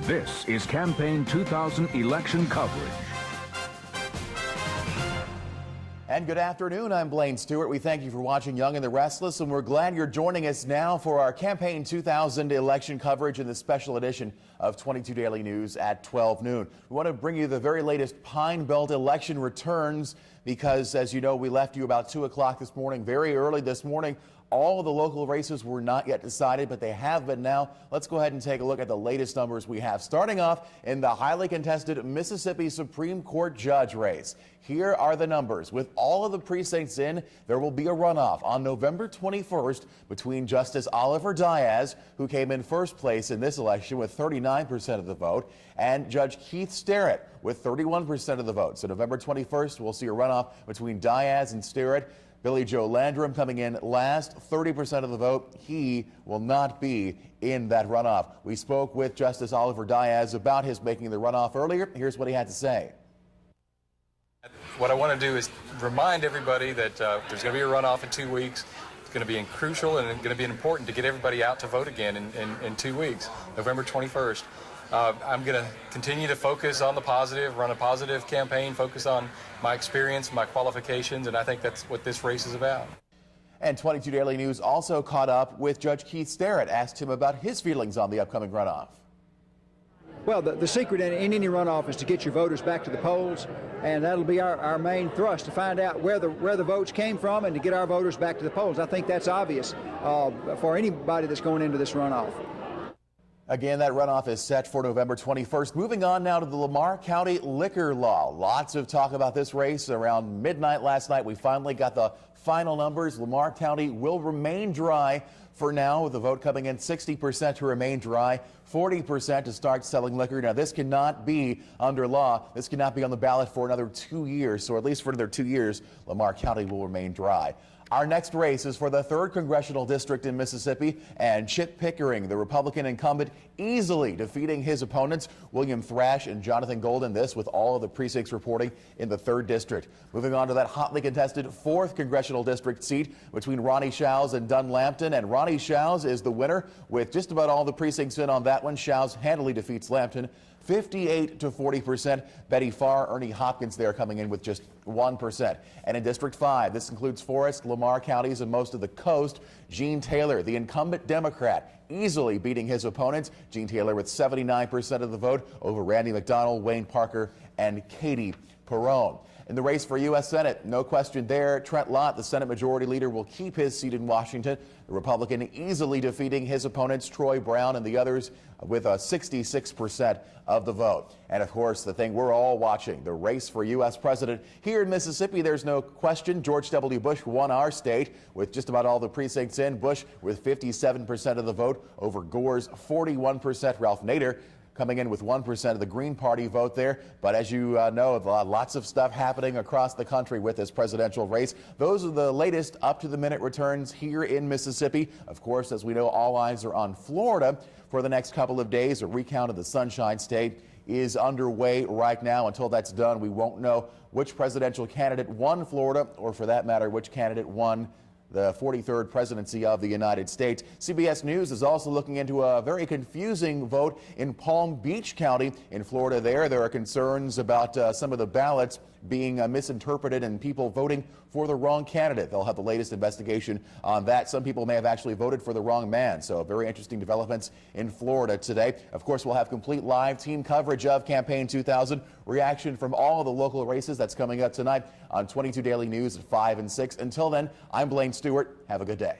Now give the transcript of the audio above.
This is Campaign 2000 election coverage. And good afternoon, I'm Blaine Stewart. We thank you for watching Young and the Restless, and we're glad you're joining us now for our Campaign 2000 election coverage in the special edition of 22 Daily News at 12 noon. We want to bring you the very latest Pine Belt election returns because, as you know, we left you about 2 o'clock this morning, very early this morning. All of the local races were not yet decided, but they have been now. Let's go ahead and take a look at the latest numbers we have. Starting off in the highly contested Mississippi Supreme Court judge race. Here are the numbers. With all of the precincts in, there will be a runoff on November 21st between Justice Oliver Diaz, who came in first place in this election with 39% of the vote, and Judge Keith Sterrett with 31% of the vote. So November 21st, we'll see a runoff between Diaz and Sterrett. Billy Joe Landrum coming in last, 30% of the vote. He will not be in that runoff. We spoke with Justice Oliver Diaz about his making the runoff earlier. Here's what he had to say. What I want to do is remind everybody that there's going to be a runoff in 2 weeks. It's going to be crucial and going to be important to get everybody out to vote again in 2 weeks, November 21st. I'm going to continue to focus on the positive, run a positive campaign, focus on my experience, my qualifications, and I think that's what this race is about. And 22 Daily News also caught up with Judge Keith Sterrett, asked him about his feelings on the upcoming runoff. Well, the secret in any runoff is to get your voters back to the polls, and that'll be our main thrust, to find out where the votes came from and to get our voters back to the polls. I think that's obvious for anybody that's going into this runoff. Again, that runoff is set for November 21st. Moving on now to the Lamar County liquor law. Lots of talk about this race. Around midnight last night, we finally got the final numbers. Lamar County will remain dry for now, with the vote coming in 60% to remain dry, 40% to start selling liquor. Now, this cannot be under law. This cannot be on the ballot for another 2 years. So at least for another 2 years, Lamar County will remain dry. Our next race is for the 3rd Congressional District in Mississippi, and Chip Pickering, the Republican incumbent, easily defeating his opponents, William Thrash and Jonathan Golden, this with all of the precincts reporting in the 3rd District. Moving on to that hotly contested 4th Congressional District seat between Ronnie Shows and Dunn Lampton, and Ronnie Shows is the winner with just about all the precincts in on that one. Shows handily defeats Lampton 58 to 40%. Betty Farr, Ernie Hopkins there coming in with just 1%. And in District 5, this includes Forest, Lamar counties, and most of the coast. Gene Taylor, the incumbent Democrat, easily beating his opponents. Gene Taylor with 79% of the vote over Randy McDonald, Wayne Parker, and Katie Perrone. In the race for U.S. Senate, no question there. Trent Lott, the Senate Majority Leader, will keep his seat in Washington. The Republican easily defeating his opponents, Troy Brown and the others, with a 66% of the vote. And of course, the thing we're all watching, the race for U.S. President. Here in Mississippi, there's no question. George W. Bush won our state with just about all the precincts in. Bush with 57% of the vote over Gore's 41%. Ralph Nader coming in with 1% of the Green Party vote there. But as you know, lots of stuff happening across the country with this presidential race. Those are the latest up-to-the-minute returns here in Mississippi. Of course, as we know, all eyes are on Florida for the next couple of days. A recount of the Sunshine State is underway right now. Until that's done, we won't know which presidential candidate won Florida, or for that matter, which candidate won the 43rd presidency of the United States. CBS News is also looking into a very confusing vote in Palm Beach County in Florida. There are concerns about some of the ballots being misinterpreted and people voting for the wrong candidate. They'll have the latest investigation on that. Some people may have actually voted for the wrong man. So very interesting developments in Florida today. Of course, we'll have complete live team coverage of Campaign 2000, reaction from all the local races. That's coming up tonight on 22 Daily News at 5 and 6. Until then, I'm Blaine Stewart. Have a good day.